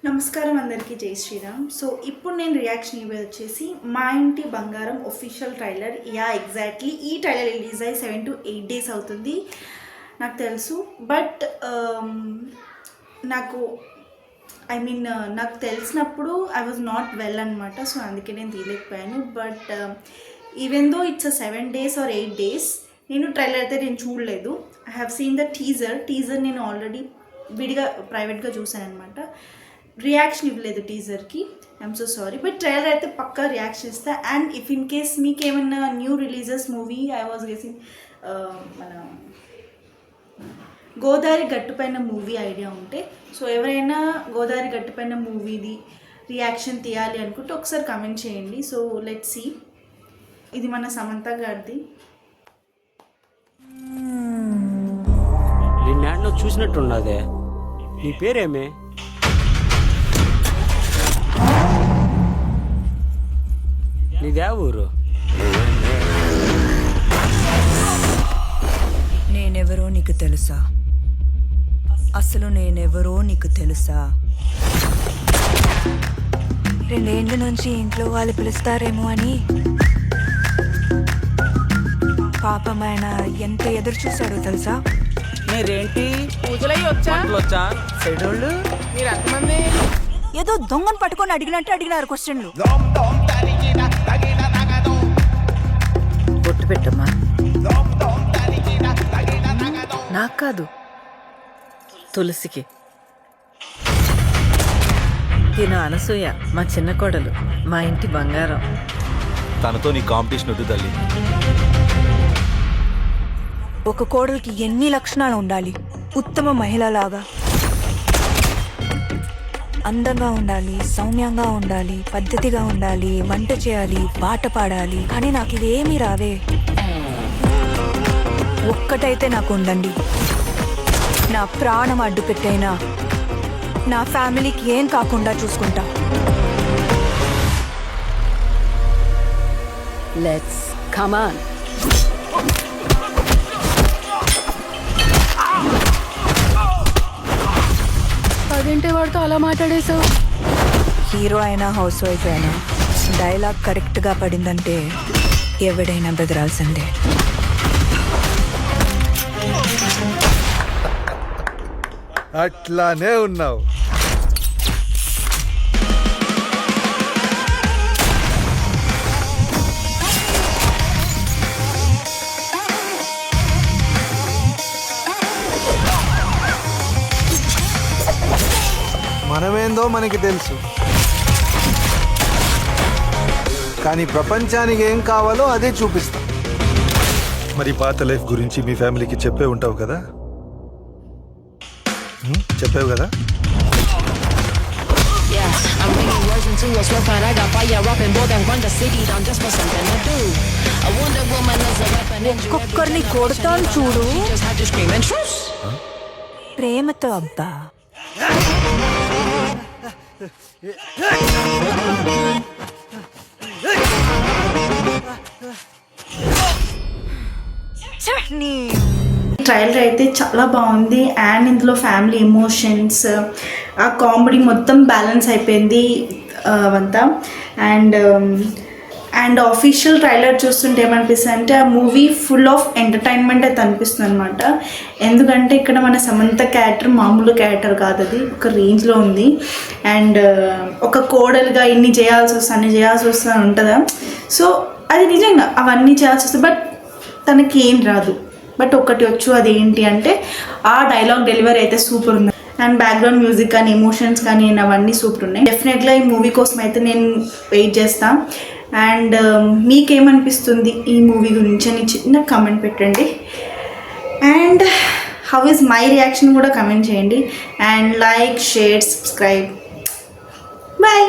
నమస్కారం అందరికీ జై శ్రీరామ్. సో ఇప్పుడు నేను రియాక్షన్ ఇవ్వేది వచ్చేసి మా ఇంటి బంగారం ఒఫిషియల్ ట్రైలర్. ఎగ్జాక్ట్లీ ఈ ట్రైలర్ రిలీజ్ అయ్యి 7 to 8 days అవుతుంది నాకు తెలుసు. బట్ నాకు నాకు తెలిసినప్పుడు ఐ వాజ్ నాట్ వెల్ అనమాట. సో అందుకే నేను తీయలేకపోయాను. But even though it's 7 days or 8 days నేను ట్రైలర్ అయితే నేను చూడలేదు. I have seen the teaser నేను ఆల్రెడీ విడిగా ప్రైవేట్గా చూసాను అనమాట. రియాక్షన్ ఇవ్వలేదు టీజర్కి. I'm so sorry. But trailer అయితే పక్కా రియాక్షన్ ఇస్తా. అండ్ ఇఫ్ ఇన్ కేస్ మీకు ఏమైనా new releases movie I was guessing మన గోదావరి గట్టుపైన మూవీ ఐడియా ఉంటే, సో ఎవరైనా గోదావరి గట్టుపైన మూవీది రియాక్షన్ తీయాలి అనుకుంటే ఒకసారి కమెంట్ చేయండి. So let's see. ఇది మన సమంత గారిది. నిన్న చూసినట్టున్నదే. నీ పేరేమే? నీదే ఊరు? నేనెవరో నీకు తెలుసా? అసలు నేనెవరో నీకు తెలుసా? 2 ఏళ్ళ నుంచి ఇంట్లో వాళ్ళు పిలుస్తారేమో అని పాపం ఆయన ఎంత ఎదురు చూశాడో తెలుసా? మీరేంటి పూజలయ్యి వచ్చా సెడోళ్ళు మీరు ఎంతమంది? ఏదో దొంగను పట్టుకొని అడిగినట్టు అడిగినారు క్వశ్చన్లు. బొట్టు పెట్టమ్మా. నాకు కాదు, తులసికి. తిన అనసూయ మా చిన్న కోడలు, మా ఇంటి బంగారం. తనతో నీ కాంపిటీషన్ వద్దు తల్లి. ఒక కోడలికి ఎన్ని లక్షణాలు ఉండాలి? ఉత్తమ మహిళలాగా అందంగా ఉండాలి, సౌమ్యంగా ఉండాలి, పద్ధతిగా ఉండాలి, వంట చేయాలి, పాట పాడాలి. కానీ నాకు ఇవేమీ రావే. ఒక్కటైతే నాకు ఉండండి. నా ప్రాణం అడ్డు పెట్టైనా నా ఫ్యామిలీకి ఏం కాకుండా చూసుకుంటా. Let's come on. అదేంటి వాడితో అలా మాట్లాడేశావు? హీరో అయినా హౌస్ వైఫ్ అయినా డైలాగ్ కరెక్ట్గా పడిందంటే ఎవడైనా బెదరాల్సిందే. అట్లానే ఉన్నావు. మనమేందో మనకి తెలుసు, కానీ ప్రపంచానికి ఏం కావాలో అదే చూపిస్తాం. మరి పాత లైఫ్ గురించి మీ ఫ్యామిలీకి చెప్పే ఉంటావు కదా? చెప్పావు కదా? ఒక్కొక్కరిని కొడతాను చూడు ప్రేమతో. అబ్బా ట్రైలర్ అయితే చాలా బాగుంది. అండ్ ఇందులో ఫ్యామిలీ ఎమోషన్స్, ఆ కామెడీ మొత్తం బ్యాలెన్స్ అయిపోయింది అవంతా. అండ్ ఆఫీషియల్ ట్రైలర్ చూస్తుంటే ఏమనిపిస్తుంది అంటే ఆ మూవీ ఫుల్ ఆఫ్ ఎంటర్టైన్మెంట్ అయితే అనిపిస్తుంది అనమాట. ఎందుకంటే ఇక్కడ మన సమంత క్యారెక్టర్ మామూలు క్యారెక్టర్ కాదు, అది ఒక రేంజ్లో ఉంది. అండ్ ఒక కోడలుగా ఇన్ని చేయాల్సి వస్తుంది, అన్ని చేయాల్సి వస్తుంది అని ఉంటుందా? సో అది నిజంగా అవన్నీ చేయాల్సి వస్తుంది. బట్ తనకి ఏం రాదు. బట్ ఒకటి వచ్చు, అది ఏంటి అంటే ఆ డైలాగ్ డెలివరీ అయితే సూపర్ ఉంది. అండ్ బ్యాక్గ్రౌండ్ మ్యూజిక్ కానీ ఎమోషన్స్ కానీ అవన్నీ సూపర్ ఉన్నాయి. డెఫినెట్గా ఈ మూవీ కోసం అయితే నేను వెయిట్ చేస్తాను. అండ్ మీకేమనిపిస్తుంది ఈ మూవీ గురించి అని చిన్న కామెంట్ పెట్టండి. And how is my reaction కూడా కమెంట్ చేయండి. And like, share, subscribe. Bye.